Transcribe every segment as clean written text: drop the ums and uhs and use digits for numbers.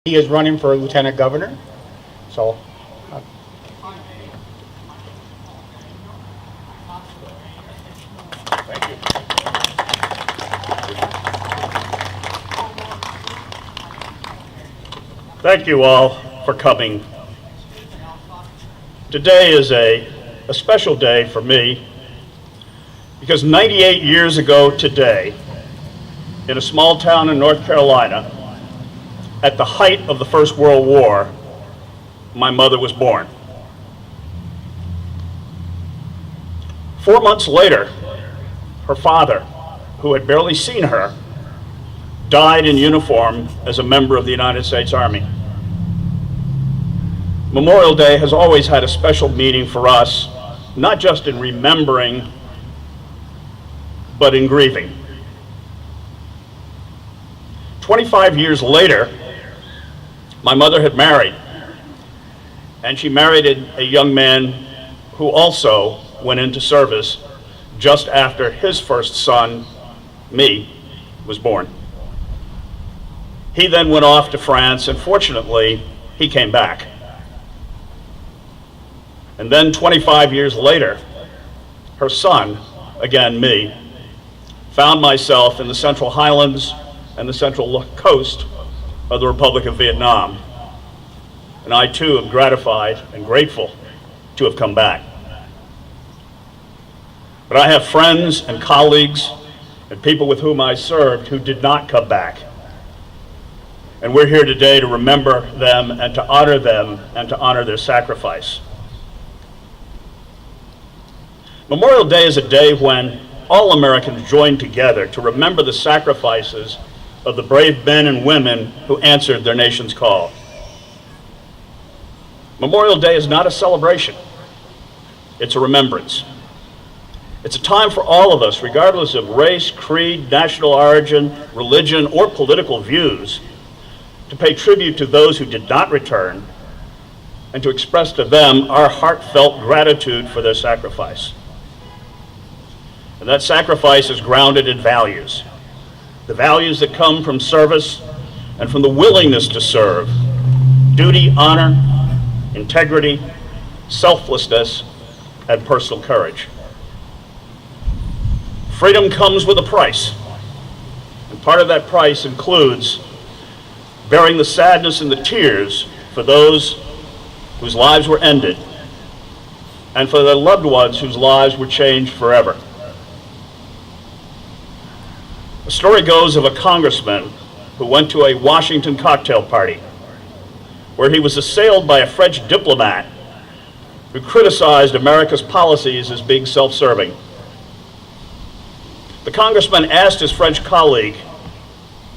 He is running for lieutenant governor. So, Thank you. Thank you all for coming. Today is a special day for me because 98 years ago today, in a small town in North Carolina, at the height of the First World War, my mother was born. 4 months later, her father, who had barely seen her, died in uniform as a member of the United States Army. Memorial Day has always had a special meaning for us, not just in remembering, but in grieving. 25 years later, my mother had married, and she married a young man who also went into service just after his first son, me, was born. He then went off to France, and fortunately, he came back. And then 25 years later, her son, again me, found myself in the Central Highlands and the Central Coast of the Republic of Vietnam. And I too am gratified and grateful to have come back. But I have friends and colleagues and people with whom I served who did not come back. And we're here today to remember them and to honor them and to honor their sacrifice. Memorial Day is a day when all Americans join together to remember the sacrifices of the brave men and women who answered their nation's call. Memorial Day is not a celebration, it's a remembrance. It's a time for all of us, regardless of race, creed, national origin, religion, or political views, to pay tribute to those who did not return and to express to them our heartfelt gratitude for their sacrifice. And that sacrifice is grounded in values. The values that come from service and from the willingness to serve: duty, honor, integrity, selflessness, and personal courage. Freedom comes with a price, and part of that price includes bearing the sadness and the tears for those whose lives were ended and for their loved ones whose lives were changed forever. The story goes of a congressman who went to a Washington cocktail party where he was assailed by a French diplomat who criticized America's policies as being self-serving. The congressman asked his French colleague,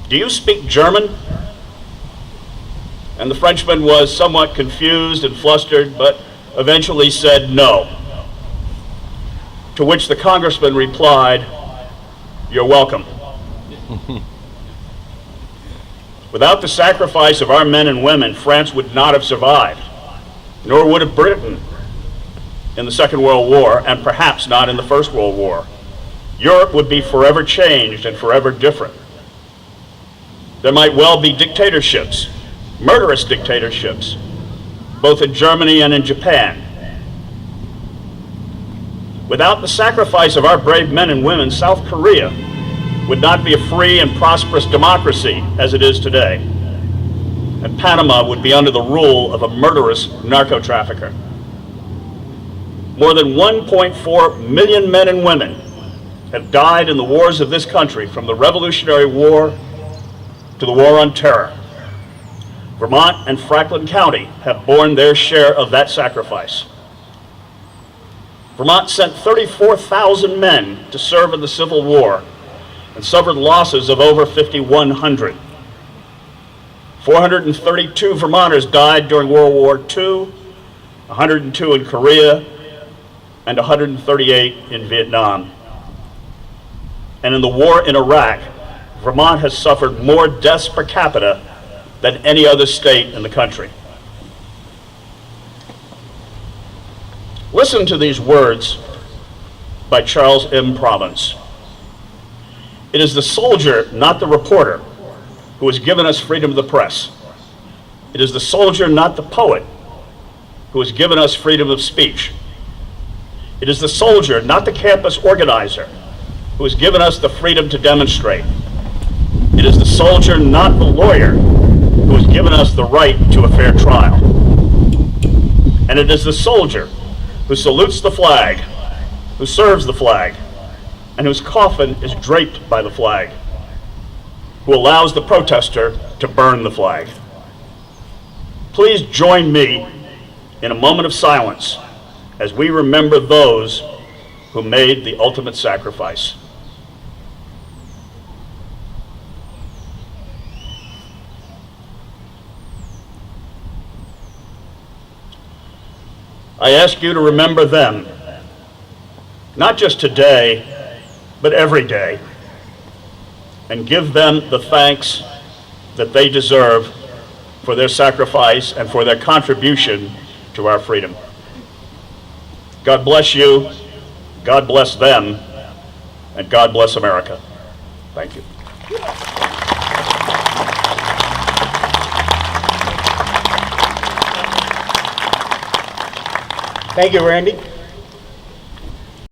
"Do you speak German?" And the Frenchman was somewhat confused and flustered, but eventually said no. To which the congressman replied, "You're welcome." Without the sacrifice of our men and women, France would not have survived, nor would have Britain in the Second World War, and perhaps not in the First World War. Europe would be forever changed and forever different. There might well be dictatorships, murderous dictatorships, both in Germany and in Japan. Without the sacrifice of our brave men and women, South Korea would not be a free and prosperous democracy as it is today. And Panama would be under the rule of a murderous narco-trafficker. More than 1.4 million men and women have died in the wars of this country, from the Revolutionary War to the War on Terror. Vermont and Franklin County have borne their share of that sacrifice. Vermont sent 34,000 men to serve in the Civil War and suffered losses of over 5,100. 432 Vermonters died during World War II, 102 in Korea, and 138 in Vietnam. And in the war in Iraq, Vermont has suffered more deaths per capita than any other state in the country. Listen to these words by Charles M. Province. "It is the soldier, not the reporter, who has given us freedom of the press. It is the soldier, not the poet, who has given us freedom of speech. It is the soldier, not the campus organizer, who has given us the freedom to demonstrate. It is the soldier, not the lawyer, who has given us the right to a fair trial. And it is the soldier who salutes the flag, who serves the flag, and whose coffin is draped by the flag, who allows the protester to burn the flag. Please join me in a moment of silence as we remember those who made the ultimate sacrifice. I ask you to remember them, not just today, but every day, and give them the thanks that they deserve for their sacrifice and for their contribution to our freedom. God bless you, God bless them, and God bless America. Thank you. Thank you, Randy.